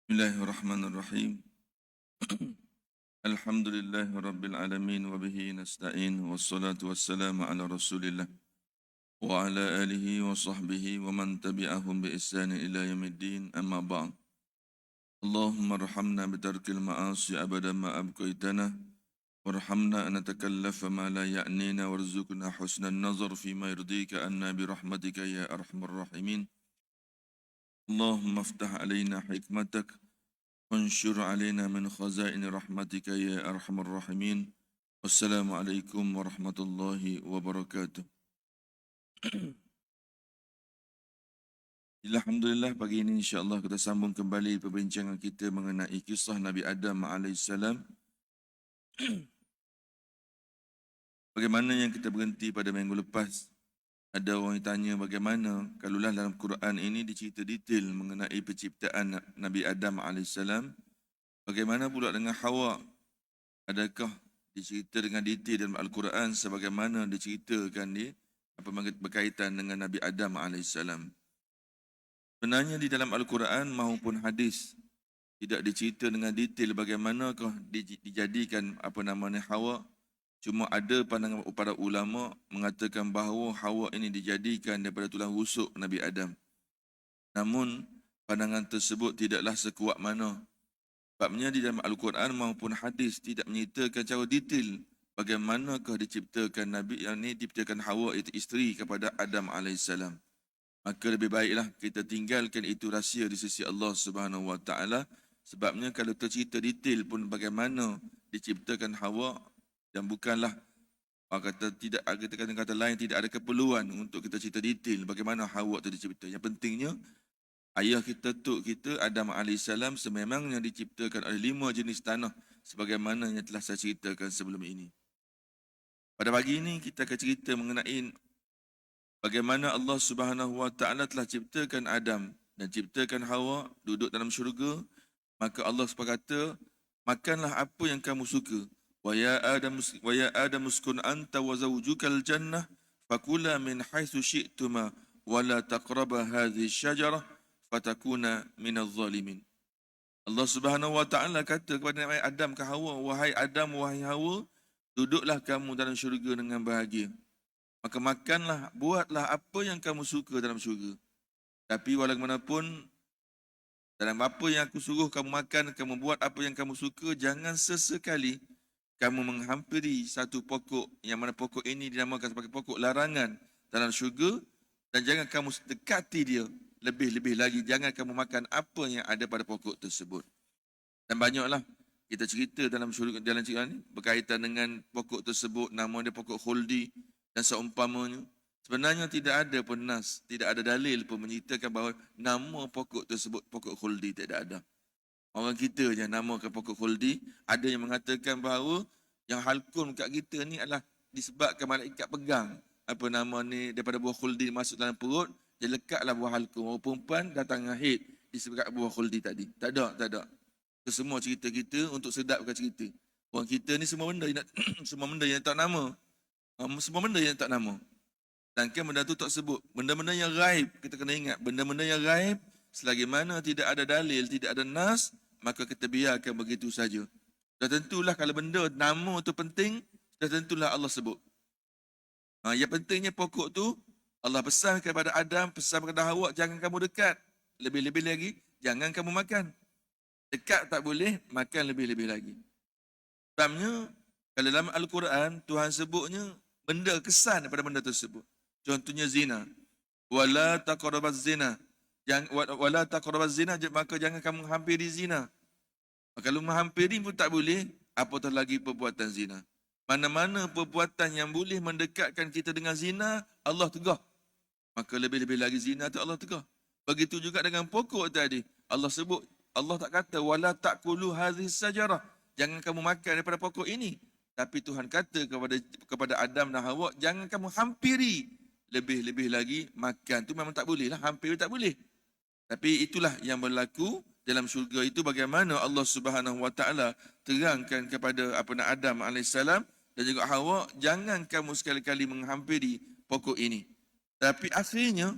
Bismillahirrahmanirrahim. Alhamdulillahi rabbil alamin wa bihi nasta'in wassalatu wassalamu ala Rasulillah wa ala alihi wa sahbihi wa man tabi'ahum bi ihsan ila yaumiddin amma ba'd. Allahumma arhamna bi tarkil ma'asi abadan ma abqaitana warhamna an natakallafa ma la ya'nina warzuqna husnan nazar fi ma yurdika anna bi rahmatika ya arhamar rahimin. Allahumma aftah alaina hikmatak وانشر علينا من خزائن رحمتك يا أرحم الراحمين والسلام عليكم ورحمة الله وبركاته. Alhamdulillah, pagi ini insyaAllah kita sambung kembali perbincangan kita mengenai kisah Nabi Adam AS. Bagaimana yang kita berhenti pada minggu lepas, ada orang yang tanya bagaimana kalaulah dalam Quran ini dicerita detail mengenai penciptaan Nabi Adam AS. Bagaimana pula dengan Hawa? Adakah dicerita dengan detail dalam Al-Quran sebagaimana diceritakan di berkaitan dengan Nabi Adam AS? Sebenarnya di dalam Al-Quran maupun hadis tidak dicerita dengan detail bagaimanakah dijadikan Hawa. Cuma ada pandangan para ulama mengatakan bahawa Hawa ini dijadikan daripada tulang rusuk Nabi Adam. Namun pandangan tersebut tidaklah sekuat mana. Sebabnya di dalam Al-Quran maupun hadis tidak menyertakan secara detail bagaimanakah diciptakan Nabi yang ini diciptakan Hawa itu isteri kepada Adam AS. Maka lebih baiklah kita tinggalkan itu rahsia di sisi Allah Subhanahu Wa Taala. Sebabnya kalau tercerita detail pun bagaimana diciptakan Hawa, dan bukanlah kata tidak ada kata lain tidak ada keperluan untuk kita cerita detail bagaimana Hawa itu dicipta. Yang pentingnya ayah kita, tok kita Adam AS sememangnya diciptakan oleh 5 jenis tanah sebagaimana yang telah saya ceritakan sebelum ini. Pada pagi ini kita akan cerita mengenai bagaimana Allah Subhanahu Wa Taala telah ciptakan Adam dan ciptakan Hawa duduk dalam syurga. Maka Allah berkata, makanlah apa yang kamu suka. Wa ya Adam uskun anta wa zawjukal jannah fakula min haitsu syi'tuma wa la taqraba hadhihi syajarah fatakuna minaz zalimin. Allah Subhanahu Wa Taala kata kepada Nabi Adam ke Hawa, wahai Adam, wahai Hawa, duduklah kamu dalam syurga dengan bahagia. Maka makanlah, buatlah apa yang kamu suka dalam syurga. Tapi walaupun dalam apa yang aku suruh kamu makan, kamu buat apa yang kamu suka, jangan sesekali kamu menghampiri satu pokok yang mana pokok ini dinamakan sebagai pokok larangan dalam syurga, dan jangan kamu dekati dia. Lebih-lebih lagi, jangan kamu makan apa yang ada pada pokok tersebut. Dan banyaklah kita cerita dalam syurga, dalam cerita ini berkaitan dengan pokok tersebut, nama dia pokok khuldi dan seumpamanya. Sebenarnya tidak ada pun nas, tidak ada dalil pun menceritakan bahawa nama pokok tersebut pokok khuldi, tidak ada. Orang kita je namakan pokok khuldi. Ada yang mengatakan bahawa yang halkum kat kita ni adalah disebabkan malaikat pegang daripada buah khuldi masuk dalam perut, dia lekatlah buah halkum. Orang perempuan datang dengan haid disebabkan buah khuldi tadi. Tak ada. Itu semua cerita kita untuk sedapkan cerita. Orang kita ni semua benda yang semua benda yang tak nama. Semua benda yang tak nama. Sedangkan benda tu tak sebut. Benda-benda yang gaib, kita kena ingat. Benda-benda yang gaib, selagi mana tidak ada dalil, tidak ada nas, maka kita biarkan begitu saja. Dah tentulah kalau benda nama tu penting, dah tentulah Allah sebut. Yang pentingnya pokok tu, Allah pesan kepada Adam, pesan kepada Hawa, jangan kamu dekat. Lebih-lebih lagi, jangan kamu makan. Dekat tak boleh, makan lebih-lebih lagi. Sebabnya, kalau dalam Al-Quran, Tuhan sebutnya benda kesan daripada benda tersebut. Contohnya zina. Wala taqrabaz zina. Wala taqrabaz zina, maka jangan kamu hampiri zina. Kalau menghampiri pun tak boleh, apatah lagi perbuatan zina. Mana-mana perbuatan yang boleh mendekatkan kita dengan zina, Allah tegah. Maka lebih-lebih lagi zina tu Allah tegah. Begitu juga dengan pokok tadi. Allah sebut, Allah tak kata wala taqulu hadhihi sajarah. Jangan kamu makan daripada pokok ini. Tapi Tuhan kata kepada Adam dan Hawa, jangan kamu hampiri. Lebih-lebih lagi makan. Tu memang tak boleh lah. Hampir tak boleh. Tapi itulah yang berlaku dalam syurga itu, bagaimana Allah Subhanahu Wa Taala terangkan kepada Adam alaihissalam dan juga Hawa, jangan kamu sekali-kali menghampiri pokok ini. Tapi akhirnya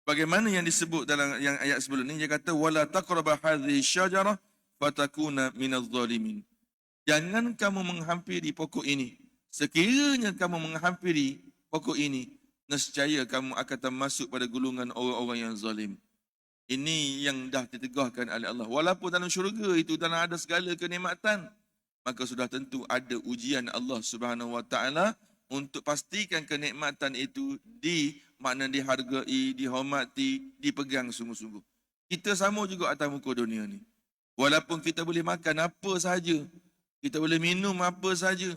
bagaimana yang disebut dalam yang ayat sebelum ini, dia kata wala taqrabu hadhihi syajarah fatakuna minadh zalimin. Jangan kamu menghampiri pokok ini. Sekiranya kamu menghampiri pokok ini, nescaya kamu akan termasuk pada golongan orang-orang yang zalim. Ini yang dah ditegahkan oleh Allah. Walaupun dalam syurga itu dalam ada segala kenikmatan, maka sudah tentu ada ujian Allah Subhanahu Wa Taala untuk pastikan kenikmatan itu dihargai, dihormati, dipegang sungguh-sungguh. Kita sama juga atas muka dunia ni. Walaupun kita boleh makan apa sahaja, kita boleh minum apa sahaja.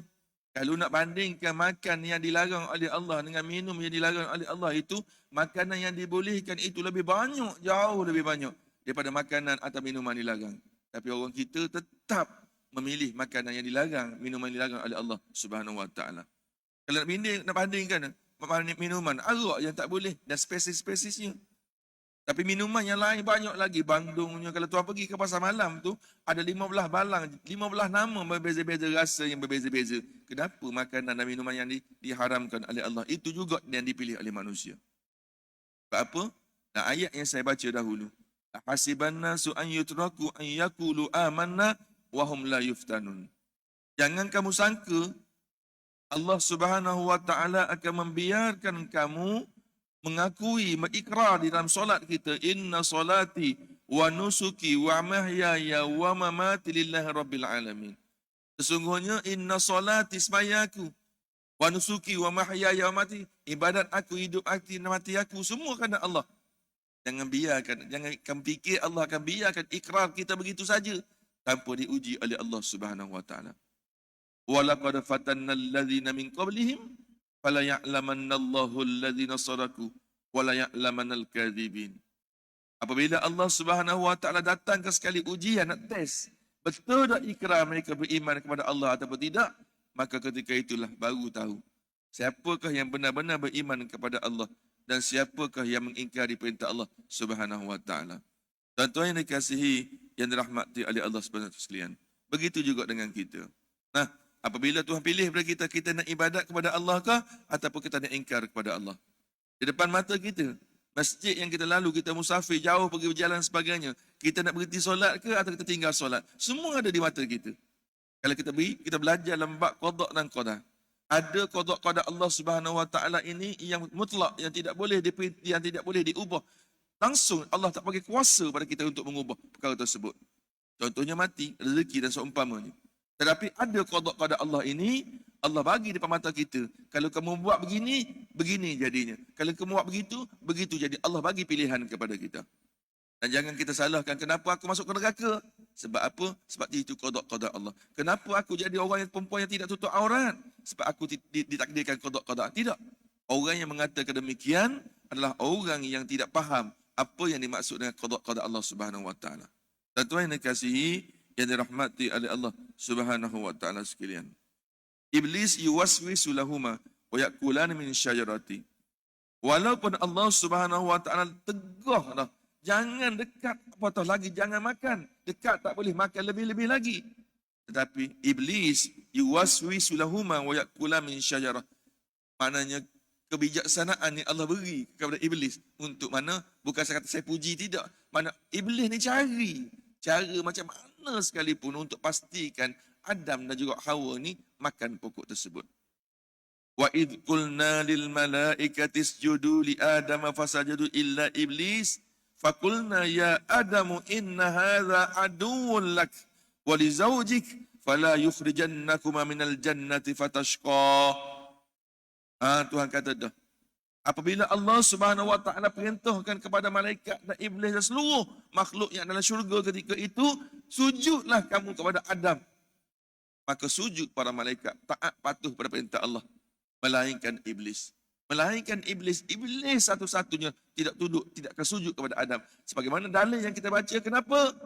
Kalau nak bandingkan makan yang dilarang oleh Allah dengan minum yang dilarang oleh Allah, itu makanan yang dibolehkan itu lebih banyak, jauh lebih banyak daripada makanan atau minuman dilarang. Tapi orang kita tetap memilih makanan yang dilarang, minuman yang dilarang oleh Allah Subhanahu Wa Taala. Kalau nak bandingkan minuman, arak yang tak boleh dan spesies-spesiesnya. Tapi minuman yang lain banyak lagi. Bandungnya, kalau tuan pergi ke pasar malam tu, ada 15 balang, 15 nama berbeza-beza, rasa yang berbeza-beza. Kenapa makanan dan minuman yang diharamkan oleh Allah itu juga yang dipilih oleh manusia? Sebab apa? Nah, ayat yang saya baca dahulu. Hasibanna su an yutraku an yaqulu amanna wa hum la yuftanun. Jangan kamu sangka Allah Subhanahu Wa Taala akan membiarkan kamu mengakui, mengikrar di dalam solat kita, inna solati wa nusuki wa mahyaya wa mamati lillahi rabbil alamin. Sesungguhnya inna solati, semayaku, wa nusuki wa mahyaya wa mati, ibadat aku, hidup aku, mati aku, semua kerana Allah. Jangan kamu fikir Allah akan biarkan ikrar kita begitu saja tanpa diuji oleh Allah Subhanahu Wa Taala. Wa laqad fatanna alladhina min qablihim fala ya'lamanna Allahu alladhina sadaku wa la ya'lamannal kadhibin. Apabila Allah Subhanahu Wa Taala datangkan sekali ujian, nak test betul tak ikrar mereka beriman kepada Allah ataupun tidak, maka ketika itulah baru tahu siapakah yang benar-benar beriman kepada Allah dan siapakah yang mengingkari perintah Allah Subhanahu Wa Taala. Tuan-tuan yang dikasihi, yang dirahmati oleh Allah Subhanahu Wa Taala sekalian, begitu juga dengan kita. Nah, apabila Tuhan pilih kepada kita, kita nak ibadat kepada Allah kah ataupun kita nak ingkar kepada Allah? Di depan mata kita, masjid yang kita lalu, kita musafir jauh pergi berjalan sebagainya, kita nak berhenti solat ke atau kita tinggal solat? Semua ada di mata kita. Kalau kita belajar dalam bab qada dan qada. Ada qada Allah Subhanahu Wa Taala ini yang mutlak, yang tidak boleh diubah. Langsung Allah tak bagi kuasa pada kita untuk mengubah perkara tersebut. Contohnya mati, rezeki dan seumpamanya. Tetapi ada qada Allah ini, Allah bagi di depan mata kita. Kalau kamu buat begini, begini jadinya. Kalau kamu buat begitu, begitu jadi. Allah bagi pilihan kepada kita. Dan jangan kita salahkan, kenapa aku masuk ke neraka? Sebab apa? Sebab itu qada Allah. Kenapa aku jadi orang yang perempuan yang tidak tutup aurat? Sebab aku ditakdirkan qada. Tidak. Orang yang mengatakan demikian adalah orang yang tidak faham apa yang dimaksud dengan qada Allah Subhanahu Wa Taala. Dan Tuhan yang dikasihi, yang dirahmati oleh Allah Subhanahu Wa Taala sekalian. Iblis yuwaswisu lahuma wa yakulan min syajarati. Walaupun Allah Subhanahu Wa Taala tegah dah, jangan dekat, apatah lagi jangan makan. Dekat tak boleh, makan lebih-lebih lagi. Tetapi iblis yuwaswisu lahuma wa yakulan min syajarah. Maknanya kebijaksanaan yang Allah beri kepada iblis untuk mana? Bukan saya kata saya puji, tidak. Mana iblis ni cari cara macam mana sekalipun untuk pastikan Adam dan juga Hawa ni makan pokok tersebut. Wa idh qulna lil malaikati isjudu li adama fasajadu illa iblis faqulna ya adamu inna hadza aduwwun lak wa li zawjik fala yukhrijannakuma minal jannati fatashqa. Tuhan kata dah, apabila Allah Subhanahu Wa Taala perintahkan kepada malaikat dan iblis dan seluruh makhluk yang dalam syurga ketika itu, sujudlah kamu kepada Adam. Maka sujud para malaikat, taat patuh pada perintah Allah. Melainkan iblis. Melainkan iblis. Iblis satu-satunya tidak tunduk, tidak akan sujud kepada Adam. Sebagaimana dalil yang kita baca, kenapa?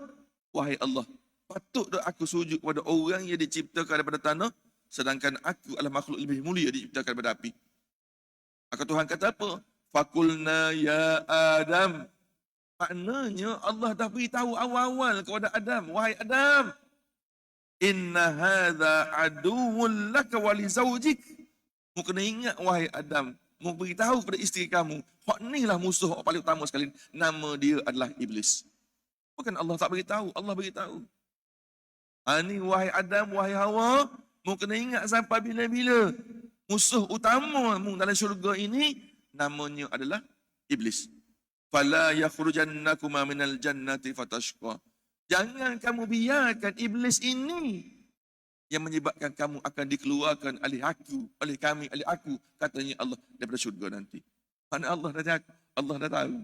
Wahai Allah, patut tak aku sujud kepada orang yang diciptakan daripada tanah, sedangkan aku adalah makhluk lebih mulia diciptakan daripada api. Maka Tuhan kata apa? Fakulna ya Adam. Maknanya Allah dah beritahu awal-awal kepada Adam, wahai Adam, inna hadza aduwwun laka wa li zawjik. Mu kena ingat wahai Adam, mu beritahu kepada isteri kamu, hak ni lah musuh hak paling utama sekali, nama dia adalah iblis. Bukan Allah tak beritahu, Allah beritahu. Ni wahai Adam, wahai Hawa, mu kena ingat sampai bila-bila. Musuh utama mu dalam syurga ini namanya adalah iblis. Fala yakhrujannakuma minal jannati fatashqa. Jangan kamu biarkan iblis ini yang menyebabkan kamu akan dikeluarkan oleh kami, oleh aku, katanya Allah, daripada syurga nanti. Mana Allah dah tahu.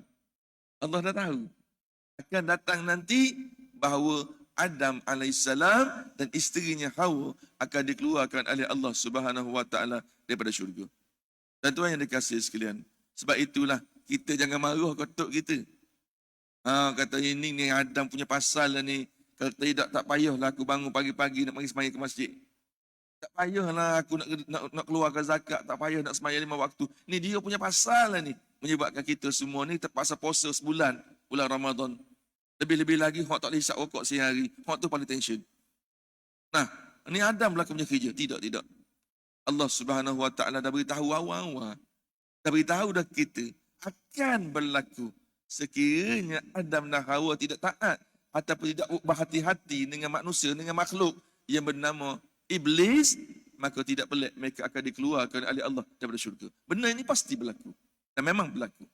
Allah dah tahu. Akan datang nanti bahawa Adam alaihissalam dan isterinya Hawa akan dikeluarkan oleh Allah Subhanahu wa taala daripada syurga. Dan tuan yang dikasihi sekalian, sebab itulah kita jangan marah kotok kita. Kata ini ni Adam punya pasal lah ni. Kalau tidak, tak payahlah aku bangun pagi-pagi nak pergi semaya ke masjid. Tak payahlah aku nak keluarkan zakat. Tak payah nak semaya 5 waktu. Ni dia punya pasal lah ni. Menyebabkan kita semua ni terpaksa puasa sebulan. Bulan Ramadan. Lebih-lebih lagi, hak tak boleh hisap rokok sehari. Hak tu paling tension. Nah, ni Adam belakang punya kerja. Tidak. Allah Subhanahu wa taala dah beritahu awal-awal. Dah beritahu dah kita akan berlaku. Sekiranya Adam dan Hawa tidak taat ataupun tidak berhati-hati dengan manusia, dengan makhluk yang bernama iblis, maka tidak pelik mereka akan dikeluarkan oleh Allah daripada syurga. Benda ini pasti berlaku. Dan memang berlaku.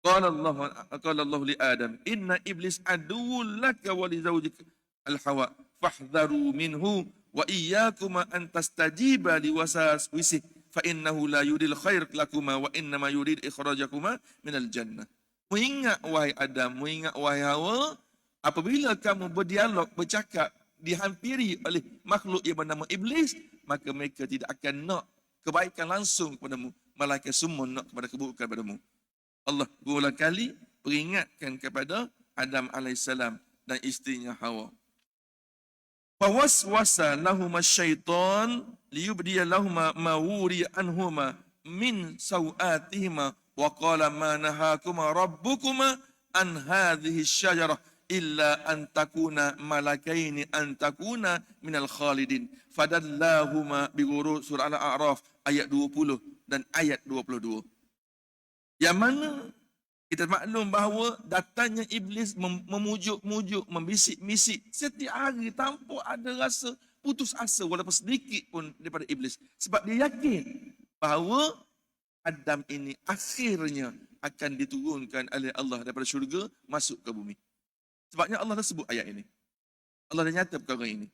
Qala Allah li Adam, inna iblis aduwwun laka wa li zawjika al-Hawa, fahdharu minhu wa iyyakuma an tastajiba li waswasih fa innahu la yuridul khair lakuma wa innama yurid ikhrajakuma minal jannah. Mengingat wahai Adam, mengingat wahai Hawa, apabila kamu berdialog, bercakap, dihampiri oleh makhluk yang bernama iblis, maka mereka tidak akan nak kebaikan langsung kepadamu, melainkan semua nak kepada keburukan kepadamu. Allah berulang kali peringatkan kepada Adam alaihissalam dan isterinya Hawa. Fawaswasa lahuma syaitan liyubdiya lahuma ma wuriya anhuma min sawatihima wa qala ma nahakuma rabbukuma an hadhihi syajarah illa an takuna malakaini an takuna minal khalidin. Fadallahuma bighurur, surah Al-A'raf ayat 20 dan ayat 22. Yang mana kita maklum bahawa datangnya iblis memujuk-mujuk, membisik-bisik setiap hari tanpa ada rasa putus asa walaupun sedikit pun daripada iblis. Sebab dia yakin bahawa Adam ini akhirnya akan diturunkan oleh Allah daripada syurga masuk ke bumi. Sebabnya Allah dah sebut ayat ini. Allah dah nyata perkara ini.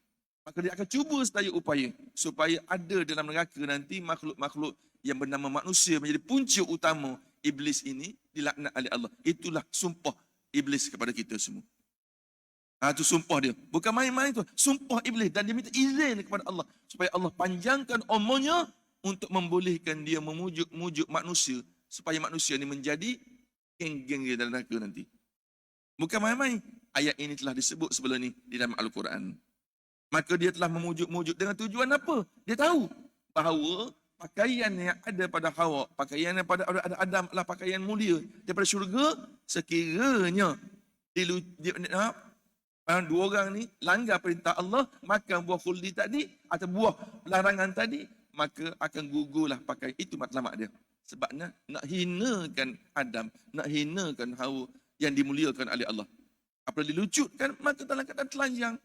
Maka dia akan cuba sedaya upaya supaya ada dalam neraka nanti makhluk-makhluk yang bernama manusia menjadi punca utama iblis ini dilaknat oleh Allah. Itulah sumpah iblis kepada kita semua. Itu sumpah dia. Bukan main-main tu. Sumpah iblis. Dan dia minta izin kepada Allah supaya Allah panjangkan umurnya untuk membolehkan dia memujuk manusia supaya manusia ini menjadi geng-geng dia dalam neraka nanti. Bukan main-main. Ayat ini telah disebut sebelum ini di dalam Al-Quran. Maka dia telah memujuk-mujuk dengan tujuan apa? Dia tahu bahawa pakaian yang ada pada Hawa, pakaian yang pada Adam adalah pakaian mulia daripada syurga. Sekiranya dua orang ni langgar perintah Allah, makan buah khuldi tadi atau buah larangan tadi, maka akan gugurlah pakaian itu matlamat dia. Sebabnya nak hinakan Adam, nak hinakan Hawa yang dimuliakan oleh Allah. Apabila dilucutkan, maka dalam keadaan telanjang.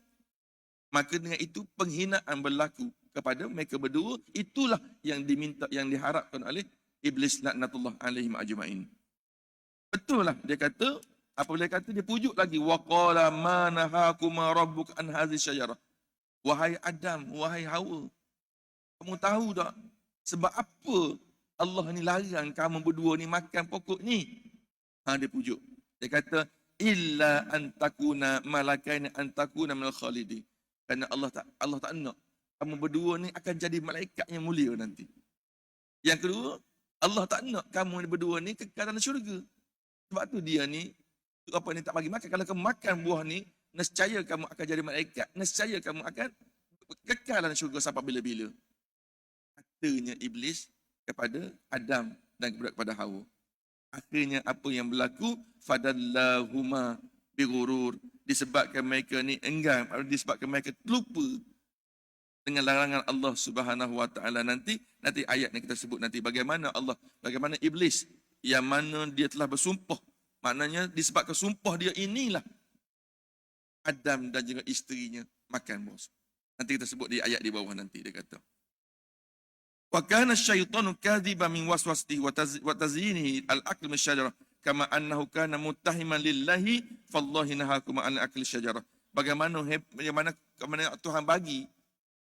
Maka dengan itu penghinaan berlaku kepada mereka berdua. Itulah yang diminta, yang diharapkan oleh iblis laknatullah alaihi ajma'in. Betul lah dia kata, apabila dia kata, dia pujuk lagi, wa qala ma nahakuma rabbuka an hadhihi syajarah. Wahai Adam, wahai Hawa, kamu tahu tak sebab apa Allah ni larang kamu berdua ni makan pokok ni? Dia pujuk. Dia kata illa antakuna malakaini antakuna minal khalidin. Kerana Allah tak nak kamu berdua ni akan jadi malaikat yang mulia nanti. Yang kedua, Allah tak nak kamu ni berdua ni kekal dalam syurga. Sebab tu dia ni, apa ni tak bagi makan. Kalau kamu makan buah ni, nescaya kamu akan jadi malaikat, nescaya kamu akan kekal dalam syurga sampai bila-bila. Katanya iblis kepada Adam dan kepada Hawa. Akhirnya apa yang berlaku? Fadallahuma bighurur. Disebabkan mereka ni enggan, disebabkan mereka lupa dengan larangan Allah Subhanahu Wa Taala. Nanti ayat yang kita sebut nanti bagaimana iblis yang mana dia telah bersumpah. Maknanya disebabkan sumpah dia inilah Adam dan juga isterinya makan buah. Nanti kita sebut di ayat di bawah nanti dia kata. Wa kana asy-syaitanu kadhiban min waswasatihi wa tazyinihi al-akl min syajarah kama annahu kana muttahiman lillahi fallahi nahakum an akli syajarah. Bagaimana Tuhan bagi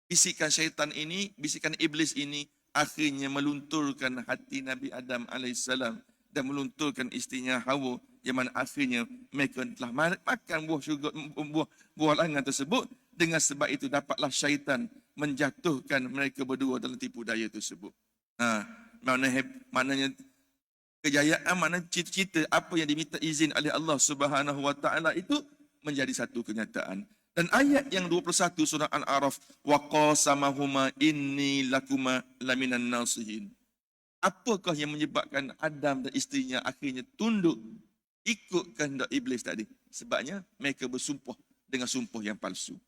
bisikan syaitan ini, bisikan iblis ini akhirnya melunturkan hati Nabi Adam alaihissalam dan melunturkan isterinya Hawa, yang mana akhirnya mereka telah makan buah larangan tersebut. Dengan sebab itu dapatlah syaitan menjatuhkan mereka berdua dalam tipu daya tersebut. Maknanya kejayaan, maknanya cita-cita apa yang diminta izin oleh Allah Subhanahu Wa Taala itu menjadi satu kenyataan. Dan ayat yang 21 surah Al-A'raf, wa qasamahuma inni lakuma laminan nasihin. Apakah yang menyebabkan Adam dan isterinya akhirnya tunduk ikut kehendak iblis tadi? Sebabnya mereka bersumpah dengan sumpah yang palsu.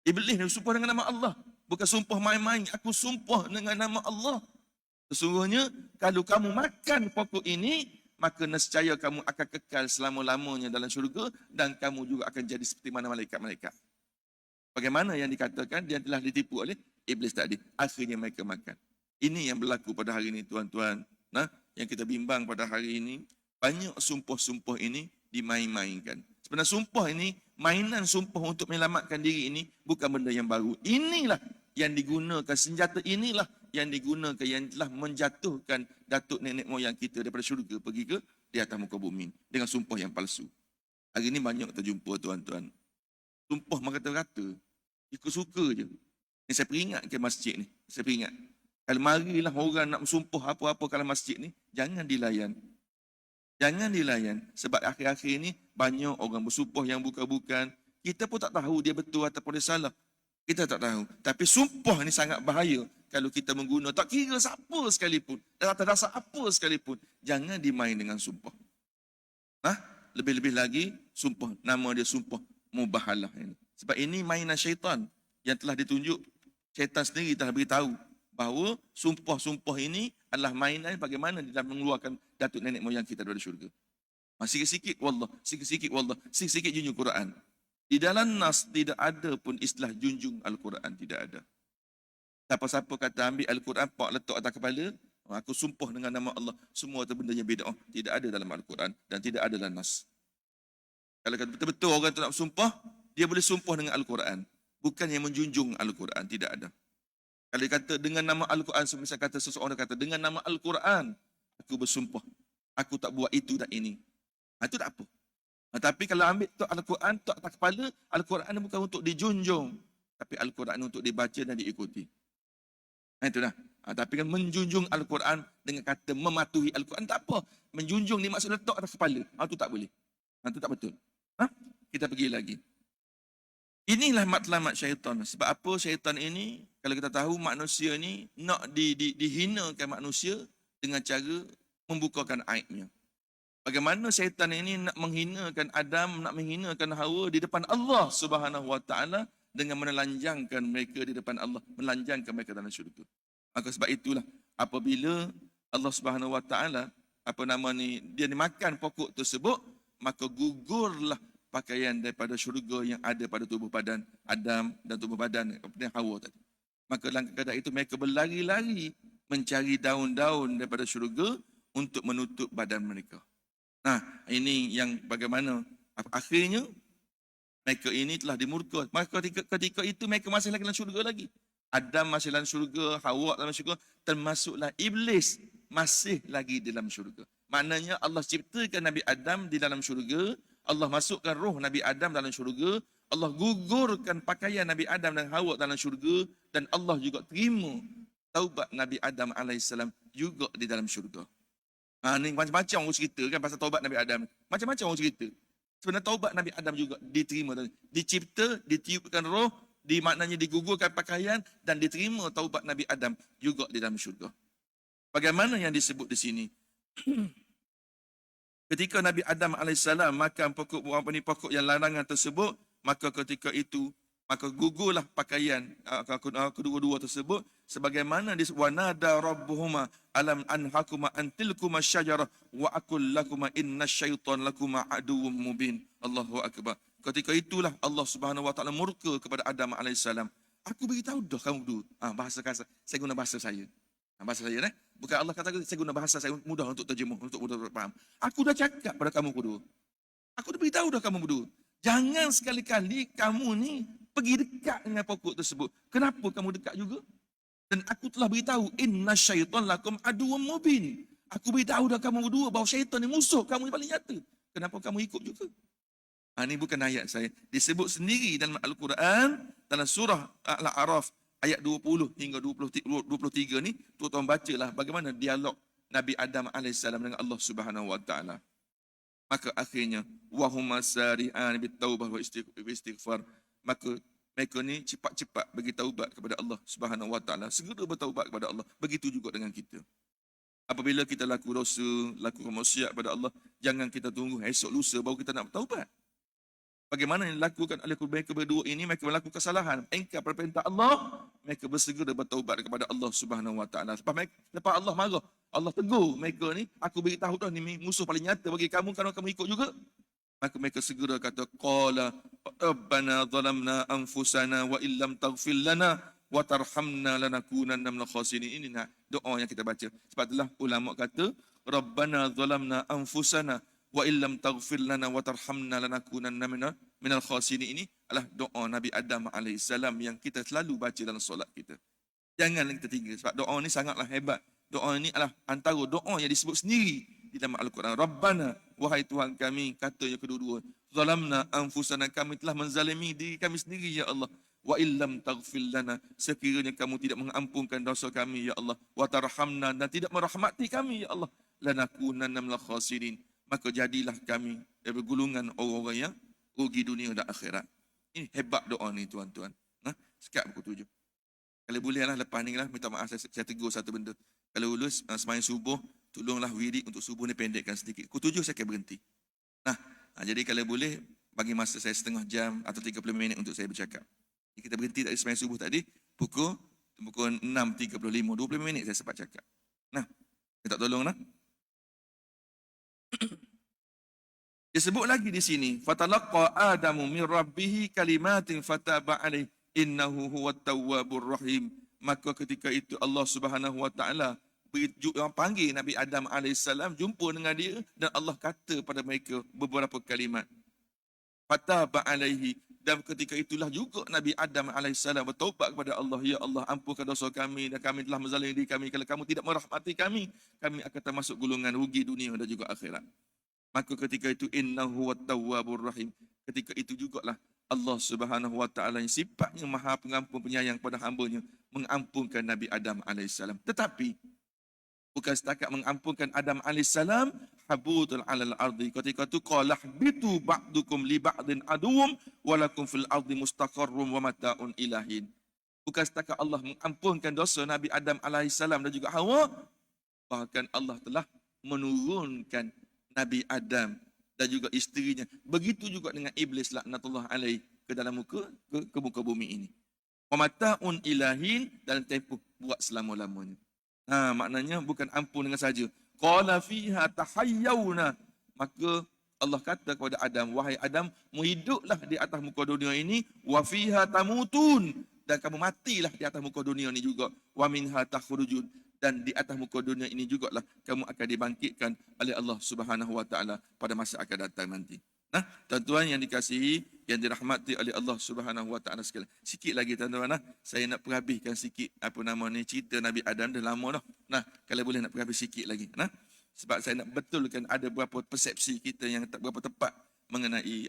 Iblis bersumpah dengan nama Allah, bukan sumpah main-main. Aku sumpah dengan nama Allah. Sesungguhnya kalau kamu makan pokok ini, maka nescaya kamu akan kekal selama-lamanya dalam syurga dan kamu juga akan jadi seperti mana malaikat-malaikat. Bagaimana yang dikatakan dia telah ditipu oleh iblis tadi. Akhirnya mereka makan. Ini yang berlaku pada hari ini tuan-tuan. Yang kita bimbang pada hari ini, banyak sumpah-sumpah ini dimain-mainkan. Sebenarnya sumpah ini, mainan sumpah untuk menyelamatkan diri ini bukan benda yang baru. Inilah yang digunakan, senjata inilah yang digunakan, yang telah menjatuhkan datuk nenek moyang kita daripada syurga pergi ke di atas muka bumi dengan sumpah yang palsu. Hari ini banyak kita jumpa tuan-tuan. Sumpah mengata-kata, ikut suka je. Ini saya peringat ke masjid ni. Saya peringat. Kalau marilah orang nak sumpah apa-apa kalau masjid ni, jangan dilayan. Jangan dilayan. Sebab akhir-akhir ini banyak orang bersumpah yang bukan-bukan. Kita pun tak tahu dia betul ataupun dia salah. Kita tak tahu. Tapi sumpah ni sangat bahaya. Kalau kita mengguna, tak kira siapa sekalipun. Atas dasar apa sekalipun. Jangan dimain dengan sumpah. Lebih-lebih lagi, sumpah. Nama dia sumpah mubahalah ini. Sebab ini mainan syaitan yang telah ditunjuk. Syaitan sendiri telah beritahu bahawa sumpah-sumpah ini adalah mainan bagaimana dia mengeluarkan datuk nenek moyang kita dari syurga. Sikit-sikit wallah, sikit-sikit wallah, sikit-sikit junjung Quran. Di dalam nas tidak ada pun istilah junjung Al-Quran, tidak ada. Siapa-siapa kata ambil Al-Quran, pak letak atas kepala, aku sumpah dengan nama Allah, semua itu bendanya bid'ah. Tidak ada dalam Al-Quran dan tidak ada dalam nas. Kalau kata betul-betul orang itu nak sumpah, dia boleh sumpah dengan Al-Quran. Bukan yang menjunjung Al-Quran, tidak ada. Kalau dia kata dengan nama Al-Quran, semisal kata seseorang kata dengan nama Al-Quran, aku bersumpah, aku tak buat itu dan ini. Itu tak apa. Tapi kalau ambil Al-Quran, tak atas kepala, Al-Quran bukan untuk dijunjung, tapi Al-Quran untuk dibaca dan diikuti. Itulah. Tapi kan menjunjung Al-Quran dengan kata mematuhi Al-Quran, tak apa. Menjunjung ni maksud letak atas kepala. Itu tak boleh. Itu tak betul. Kita pergi lagi. Inilah matlamat syaitan. Sebab apa syaitan ini, kalau kita tahu manusia ni nak dihinakan manusia dengan cara membukakan aibnya. Bagaimana syaitan ini nak menghinakan Adam, nak menghinakan Hawa di depan Allah Subhanahu Wa Taala dengan menelanjangkan mereka di depan Allah, menelanjangkan mereka dalam syurga. Maka sebab itulah apabila Allah Subhanahu Wa Taala dia dimakan pokok tersebut, maka gugurlah pakaian daripada syurga yang ada pada tubuh badan Adam dan tubuh badan Hawa tadi. Maka dalam keadaan itu mereka berlari-lari mencari daun-daun daripada syurga untuk menutup badan mereka. Ini yang bagaimana akhirnya mereka ini telah dimurka. Maka ketika itu mereka masih lagi dalam syurga lagi. Adam masih dalam syurga, Hawa dalam syurga, termasuklah iblis masih lagi dalam syurga. Maknanya Allah ciptakan Nabi Adam di dalam syurga, Allah masukkan roh Nabi Adam dalam syurga, Allah gugurkan pakaian Nabi Adam dan Hawa dalam syurga, dan Allah juga terima taubat Nabi Adam alaihissalam juga di dalam syurga. Ni macam-macam orang cerita kan pasal taubat Nabi Adam. Macam-macam orang cerita. Sebenarnya taubat Nabi Adam juga diterima. Dicipta, ditiupkan roh, maknanya digugurkan pakaian dan diterima taubat Nabi Adam juga di dalam syurga. Bagaimana yang disebut di sini? Ketika Nabi Adam alaihissalam makan pokok yang larangan tersebut, maka ketika itu maka gugurlah pakaian kedua-dua tersebut sebagaimana wanada rabbuhuma alam anhakuma antilkuma syajarah wa aqul lakuma innasyaitan lakuma aduwwum mubin. Allahu akbar. Ketika itulah Allah Subhanahu wa taala murka kepada Adam alaihissalam. Aku beritahu dah kamu dulu. Bahasa kasar. Saya guna bahasa saya. Bahasa saya bukan Allah kata saya guna bahasa saya mudah untuk terjemuh, untuk mudah faham. Aku dah cakap pada kamu berdua. Aku dah beritahu dah kamu berdua. Jangan sekali-kali kamu ni pergi dekat dengan pokok tersebut. Kenapa kamu dekat juga? Dan aku telah beritahu inna syaitan lakum aduwwum mubin. Aku beritahu dah kamu berdua bahawa syaitan ni musuh kamu yang paling nyata. Kenapa kamu ikut juga? Ini bukan ayat saya. Disebut sendiri dalam Al-Quran dalam surah Al-A'raf ayat 20 hingga 23 ni, tuan-tuan bacalah bagaimana dialog Nabi Adam alaihissalam dengan Allah Subhanahu wa taala. Maka akhirnya wahuma sari'an bitaubah wa istighfar. Maka mereka ni cepat-cepat bagi taubat kepada Allah Subhanahu wa taala, segera bertaubat kepada Allah. Begitu juga dengan kita. Apabila kita laku dosa, laku maksiat kepada Allah, jangan kita tunggu esok lusa baru kita nak bertaubat. Bagaimana yang dilakukan oleh mereka berdua ini? Mereka melakukan kesalahan, engkar perintah Allah, mereka bersegera bertaubat kepada Allah Subhanahu wa taala. Lepas Allah marah, Allah tegur mereka ni, aku beritahu dah ni musuh paling nyata bagi kamu, kalau kamu ikut juga. Maka mereka segera kata qala rabbana zalamna anfusana wa illam taghfir lana wa tarhamna lanakunanna minal khasirin. Ini doa yang kita baca. Sebab itulah ulama kata rabbana zalamna anfusana wa illam taghfir lana wa tarhamna lanakunanna minal khasirin. Ini adalah doa Nabi Adam alaihissalam yang kita selalu baca dalam solat kita. Janganlah kita tinggal sebab doa ni sangatlah hebat. Doa ini adalah antara doa yang disebut sendiri di dalam Al-Quran. Rabbana, wahai Tuhan kami, kata yang kedua-dua, zalamna anfusana, kami telah menzalimi diri kami sendiri ya Allah. Wa illam taghfir lana, sekiranya kamu tidak mengampunkan dosa kami ya Allah, wa tarhamna, dan tidak merahmati kami ya Allah, lanakunanna minal khasirin, maka jadilah kami dari golongan orang-orang yang rugi dunia dan akhirat. Ini hebat doa ni tuan-tuan. Sekat pukul 7. Kalau bolehlah lepas ni lah, minta maaf saya tegur satu benda. Kalau lulus sembahyang subuh, tolonglah wirid untuk subuh ni pendekkan sedikit. Pukul 7 saya akan berhenti. Jadi kalau boleh bagi masa saya setengah jam atau 30 minit untuk saya bercakap. Jadi kita berhenti dari sembahyang subuh tadi pukul 6.35, 20 minit saya sempat cakap. Minta tolonglah. Disebut lagi di sini, fatalaqa Adamu min rabbih kalimatin fataba alaihi innahu huwat tawwabur rahim. Maka ketika itu Allah Subhanahu wa taala panggil Nabi Adam alaihissalam, jumpa dengan dia, dan Allah kata pada mereka beberapa kalimat. Fataba alaihi, dan ketika itulah juga Nabi Adam alaihissalam bertaubat kepada Allah, ya Allah, ampunkan dosa kami dan kami telah menzalimi diri kami. Kalau kamu tidak merahmati kami, kami akan termasuk golongan rugi dunia dan juga akhirat. Maka ketika itu innahu huwat tawwabur rahim. Ketika itu jugalah Allah Subhanahu wa taala yang sifatnya Maha Pengampun Penyayang pada hamba-Nya mengampunkan Nabi Adam alaihissalam. Tetapi bukan setakat mengampunkan Adam alaihissalam, habutul alal ardi. Ketika itu qala bitu ba'dukum li ba'din aduwwum wa lakum fil ardi mustaqarrun wa mata'un ilahin. Bukan setakat Allah mengampunkan dosa Nabi Adam alaihissalam dan juga Hawa, bahkan Allah telah menurunkan Nabi Adam dan juga isterinya. Begitu juga dengan iblis laknatullah alaih ke dalam muka bumi ini. Wa mata'un ilahin, dan tempoh buat selama-lamanya. Maknanya bukan ampun dengan saja. Qala fiha tahayyawna. Maka Allah kata kepada Adam, wahai Adam, hiduplah di atas muka dunia ini, wa fiha tamutun, dan kamu matilah di atas muka dunia ini juga, wa minha takhrujun, dan di atas muka dunia ini jugalah kamu akan dibangkitkan oleh Allah Subhanahu wa taala pada masa akan datang nanti. Tuan-tuan yang dikasihi, yang dirahmati oleh Allah Subhanahu wa taala sekalian. Sikit lagi tuan-tuan, saya nak perhabiskan sikit cerita Nabi Adam, dah lama dah. Kalau boleh nak perhabis sikit lagi. Sebab saya nak betulkan ada beberapa persepsi kita yang tak berapa tepat mengenai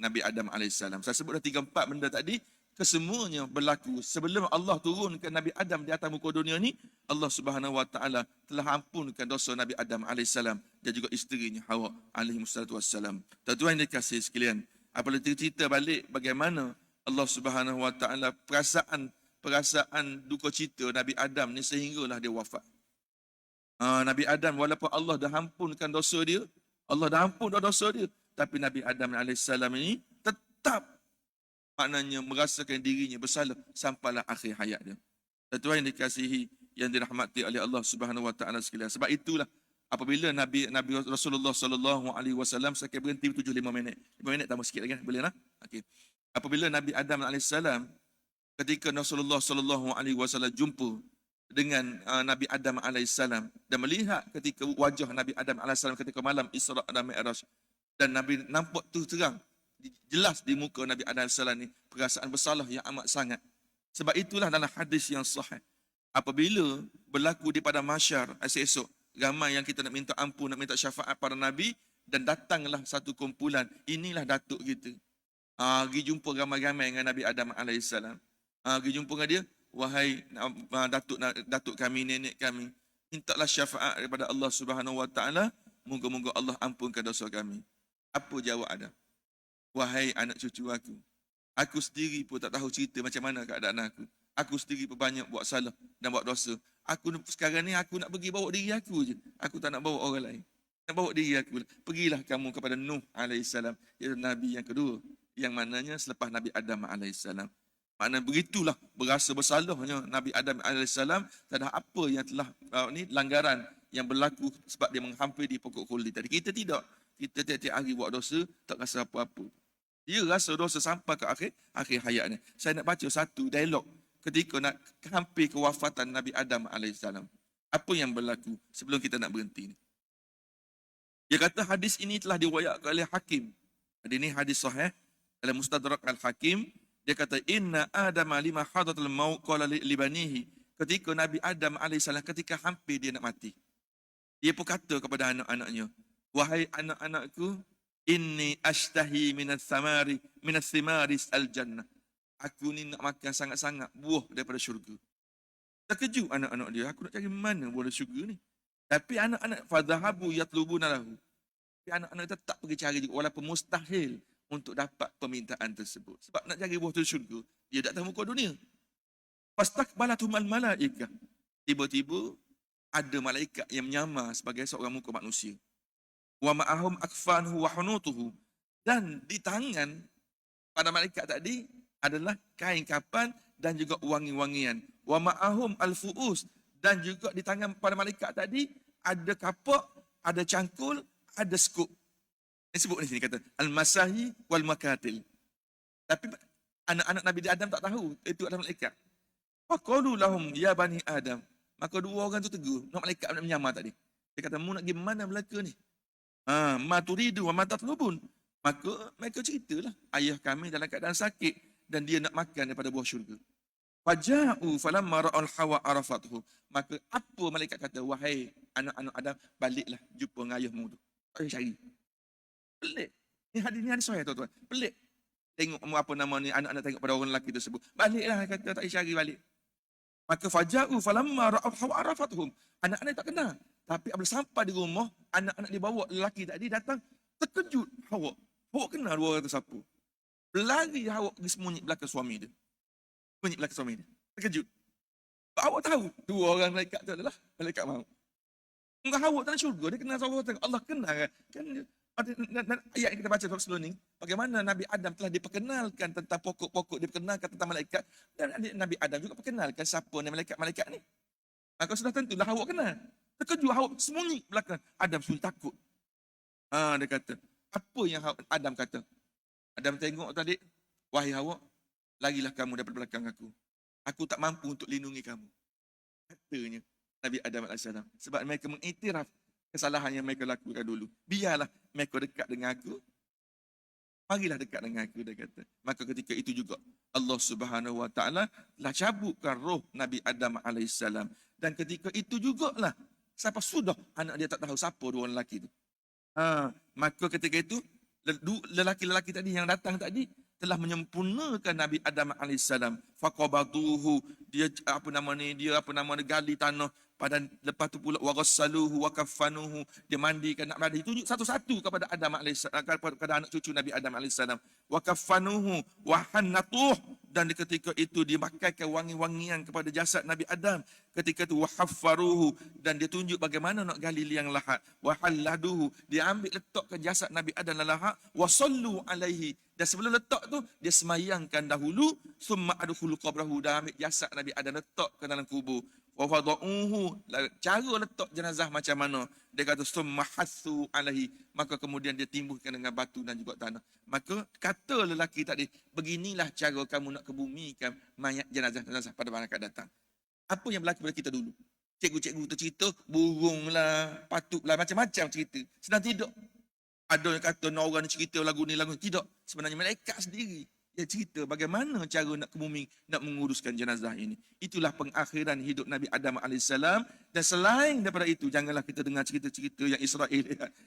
Nabi Adam alaihissalam. Saya sebut dah 3-4 benda tadi, kesemuanya berlaku sebelum Allah turunkan Nabi Adam di atas muka dunia ni. Allah Subhanahu Wa Taala telah ampunkan dosa Nabi Adam alaihissalam dan juga isterinya Hawa alaihissalam. Tuan-tuan yang dikasihi sekalian, apabila cerita balik bagaimana Allah Subhanahu Wa Taala perasaan duka cita Nabi Adam ni sehinggalah dia wafat. Nabi Adam walaupun Allah dah ampunkan dosa dia, Allah dah ampun dosa dia, tapi Nabi Adam alaihissalam ini tetap maknanya merasakan dirinya bersalah sampailah akhir hayat dia. Tuan-tuan yang dikasihi, yang dirahmati oleh Allah Subhanahu Wa Taala sekalian. Sebab itulah apabila Nabi Rasulullah sallallahu alaihi wasallam, saya berhenti 5 minit. 5 minit tambah sikit lagi, boleh lah? Okey. Apabila Nabi Adam alaihissalam, ketika Rasulullah sallallahu alaihi wasallam jumpa dengan Nabi Adam alaihissalam dan melihat ketika wajah Nabi Adam alaihissalam ketika malam Isra dan Mi'raj, dan Nabi nampak tu terang jelas di muka Nabi Adam alaihissalam ni perasaan bersalah yang amat sangat. Sebab itulah dalam hadis yang sahih, apabila berlaku di pada mahsyar esok-esok, ramai yang kita nak minta ampun, nak minta syafaat para Nabi, dan datanglah satu kumpulan, inilah datuk kita. Pergi jumpa ramai-ramai dengan Nabi Adam alaihissalam. Pergi jumpa dengan dia, wahai datuk kami, nenek kami, mintalah syafaat daripada Allah Subhanahu Wa Taala, moga-moga Allah ampunkan dosa kami. Apa jawab Adam? Wahai anak cucu aku sendiri pun tak tahu cerita macam mana keadaan aku. Aku sendiri pun banyak buat salah dan buat dosa. Sekarang ni aku nak pergi bawa diri aku je. Aku tak nak bawa orang lain. Nak bawa diri aku. Pergilah kamu kepada Nuh alaihissalam, iaitu Nabi yang kedua, yang mananya selepas Nabi Adam alaihissalam. Maknanya begitulah berasa bersalahnya Nabi Adam alaihissalam terhadap apa yang telah langgaran yang berlaku sebab dia menghampiri pokok khuldi tadi. Kita tidak. Kita tiap-tiap hari buat dosa, tak rasa apa-apa. Dia rasa dosa sampai ke akhir hayatnya. Saya nak baca satu dialog ketika nak hampir kewafatan Nabi Adam alaihissalam. Apa yang berlaku sebelum kita nak berhenti ni? Dia kata hadis ini telah diriwayatkan oleh Hakim. Ini hadis sahih dalam Mustadrak Al-Hakim. Dia kata inna Adam lima hadatul maut qala li banihi. Ketika Nabi Adam alaihissalam ketika hampir dia nak mati, dia pun kata kepada anak-anaknya, wahai anak-anakku, inni ashtahi minas thimari al-jannah. Aku ni nak makan sangat-sangat buah daripada syurga. Terkejut anak-anak dia, aku nak cari mana buah dari syurga ni. Tapi anak-anak fadhahabu yatlubuna lahu. Tapi anak-anak tetap pergi cari juga, walaupun mustahil untuk dapat permintaan tersebut. Sebab nak cari buah dari syurga, dia tak tahu muka dunia. Fastakbalatumal malaikah. Tiba-tiba ada malaikat yang menyamar sebagai seorang muka manusia. Wa ma'ahum akfanhu wa hunutuhu. Dan di tangan pada malaikat tadi adalah kain kapan dan juga wangi-wangian. Wa ma'ahum al-fu'us. Dan juga di tangan pada malaikat tadi ada kapak, ada cangkul, ada skup. Ini sebut di sini kata al-masahi wal makatil. Tapi anak-anak Nabi Adam tak tahu itu adalah malaikat. Faqalu lahum ya bani Adam. Maka dua orang tu tegur, nak malaikat nak menyamar tadi. Dia kata, mu nak pergi mana belaka ni? Ma turidu wa ma tatlubun. Maka mereka ceritalah, ayah kami dalam keadaan sakit dan dia nak makan daripada buah syurga. Faja'u falamma ra'al hawa arafathu. Maka apa malaikat kata, wahai anak-anak Adam, baliklah jumpa dengan ayahmu tu. Tak payah cari. Pelik. Ni hadis sahih tuan-tuan. Pelik. Tengok apa nama ni, anak-anak tengok pada orang lelaki tersebut. Baliklah, kata tak payah cari balik. Maka faja'u falamma ra'al hawa arafathum. Anak-anak tak kenal. Tapi apabila sampai di rumah, anak-anak dibawa lelaki tadi datang, terkejut Hawa. Hawa kenal dua orang tu siapa. Berlari Hawa pergi sembunyi belakang suami dia. Sembunyi belakang suami dia. Terkejut. Hawa tahu dua orang malaikat tu adalah malaikat maut. Enggak, Hawa tak nak syurga, dia kenal Allah. Allah kenal kan. Ayat yang kita baca sebelum ni, bagaimana Nabi Adam telah diperkenalkan tentang pokok-pokok, diperkenalkan tentang malaikat, dan Nabi Adam juga perkenalkan siapa ni malaikat-malaikat ni. Maka sudah tentulah Hawa kenal. Terkejut Hawa sembunyi belakang. Adam pun takut. Dia kata, apa yang Adam kata? Adam tengok tadi, wahai Hawa, larilah kamu daripada belakang aku. Aku tak mampu untuk lindungi kamu. Katanya Nabi Adam AS. Sebab mereka mengiktiraf kesalahan yang mereka lakukan dulu. Biarlah mereka dekat dengan aku. Marilah dekat dengan aku, dia kata. Maka ketika itu juga Allah Subhanahu Wa Taala telah cabutkan roh Nabi Adam AS. Dan ketika itu jugalah siapa sudah anak dia tak tahu siapa dua lelaki itu. Maka ketika itu lelaki-lelaki tadi yang datang tadi telah menyempurnakan Nabi Adam alaihissalam. Faqabatuhu, dia gali tanah. Pada lepas tu pula waghassaluhu wa kaffanuhu, dia mandikan nak mandi, tunjuk satu-satu kepada Adam alaihissalam, kepada anak cucu Nabi Adam alaihissalam. Wa kaffanuhu wa hannatuh, dan di ketika itu dia pakaikan wangi-wangian kepada jasad Nabi Adam. Ketika itu wa haffaruhu, dan dia tunjuk bagaimana nak gali liang lahat. Wa halladuhu, dia ambil letakkan jasad Nabi Adam dalam lahat. Wa sallu alaihi, dan sebelum letak tu dia semayangkan dahulu. Summa adkhulu qabrahu, dan ambil jasad Nabi Adam letak ke dalam kubur. Wa wada'uhu, cara letak jenazah macam mana? Dia kata summa hassu alaihi, maka kemudian dia timbulkan dengan batu dan juga tanah. Maka kata lelaki tadi, beginilah cara kamu nak kebumikan mayat jenazah pada masa akan datang. Apa yang berlaku pada kita dulu? Cikgu-cikgu tu cerita, burung lah, patut lah, macam-macam cerita. Sedang tidak. Ada yang kata orang cerita lagu ni, lagu ni. Tidak. Sebenarnya malaikat sendiri dia cerita bagaimana cara nak kebumi, nak menguruskan jenazah ini. Itulah pengakhiran hidup Nabi Adam AS. Dan selain daripada itu, janganlah kita dengar cerita-cerita yang Israel,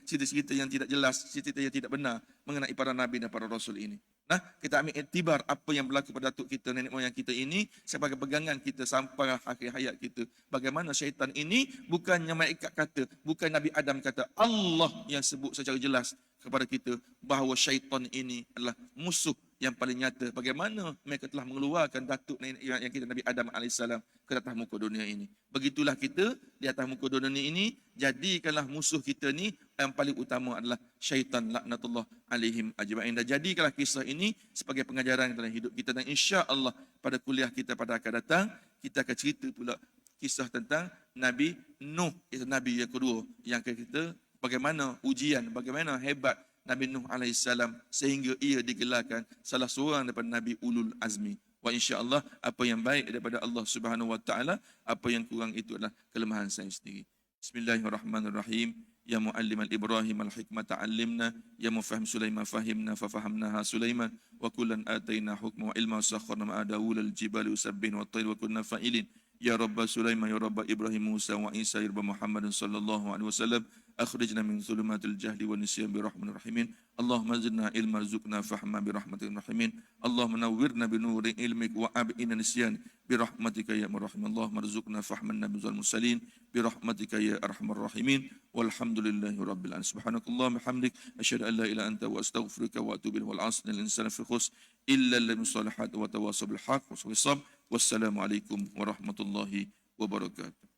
cerita-cerita yang tidak jelas, cerita yang tidak benar mengenai para Nabi dan para Rasul ini. Nah, kita ambil iktibar apa yang berlaku pada datuk kita, nenek moyang kita ini sebagai pegangan kita sampai akhir hayat kita. Bagaimana syaitan ini, bukannya malaikat kata, bukan Nabi Adam kata, Allah yang sebut secara jelas kepada kita bahawa syaitan ini adalah musuh yang paling nyata. Bagaimana mereka telah mengeluarkan datuk yang kita Nabi Adam AS ke atas muka dunia ini. Begitulah kita di atas muka dunia ini, jadikanlah musuh kita ni yang paling utama adalah syaitan laknatullah alaihim ajma'in. Dan jadikanlah kisah ini sebagai pengajaran dalam hidup kita. Dan insya-Allah pada kuliah kita pada akan datang, kita akan cerita pula kisah tentang Nabi Nuh, itu Nabi yang kedua yang kita, bagaimana ujian, bagaimana hebat Nabi Nuh alaihissalam sehingga ia digelarkan salah seorang daripada Nabi Ulul Azmi. Wa insya-Allah apa yang baik daripada Allah Subhanahu wa taala, apa yang kurang itu adalah kelemahan saya sendiri. Bismillahirrahmanirrahim. Ya muallimal Ibrahim al-hikmata 'allimna, ya mufahhim Sulaiman fahimna fafahamnaha Sulaiman, wa kullan ataina hukma wa ilma wa sakharna ma'a Daud al-jibali yusabbihuna wat-tayr wa kunna fa'ilin. Ya Rabb Sulaiman, ya Rabb Ibrahim, Musa wa Isa, ya Rabb Muhammad sallallahu alaihi wasallam, akhrijna min zulumatil jahli wa nisyan bi rahmatir rahimin. Allahumma zidna ilma warzuqna fahma bi rahmatir rahimin. Allahumma nawwirna bi nuri ilmik wa ab'ina nisyan bi rahmatika ya arhamar rahimin. Allahumma rzuqna fahman nabiyil mursalin bi rahmatika ya arhamar rahimin. Walhamdulillahi rabbil alamin. Subhanakallahumma hamdik asyhadu an la ilaha illa anta wa astaghfiruka wa atubu ilaik. Wal 'asri lil insani fi khusr illa alladhina amanu wa tawasaw bil haqq wa tawasaw bis sabr. Wassalamualaikum warahmatullahi wabarakatuh.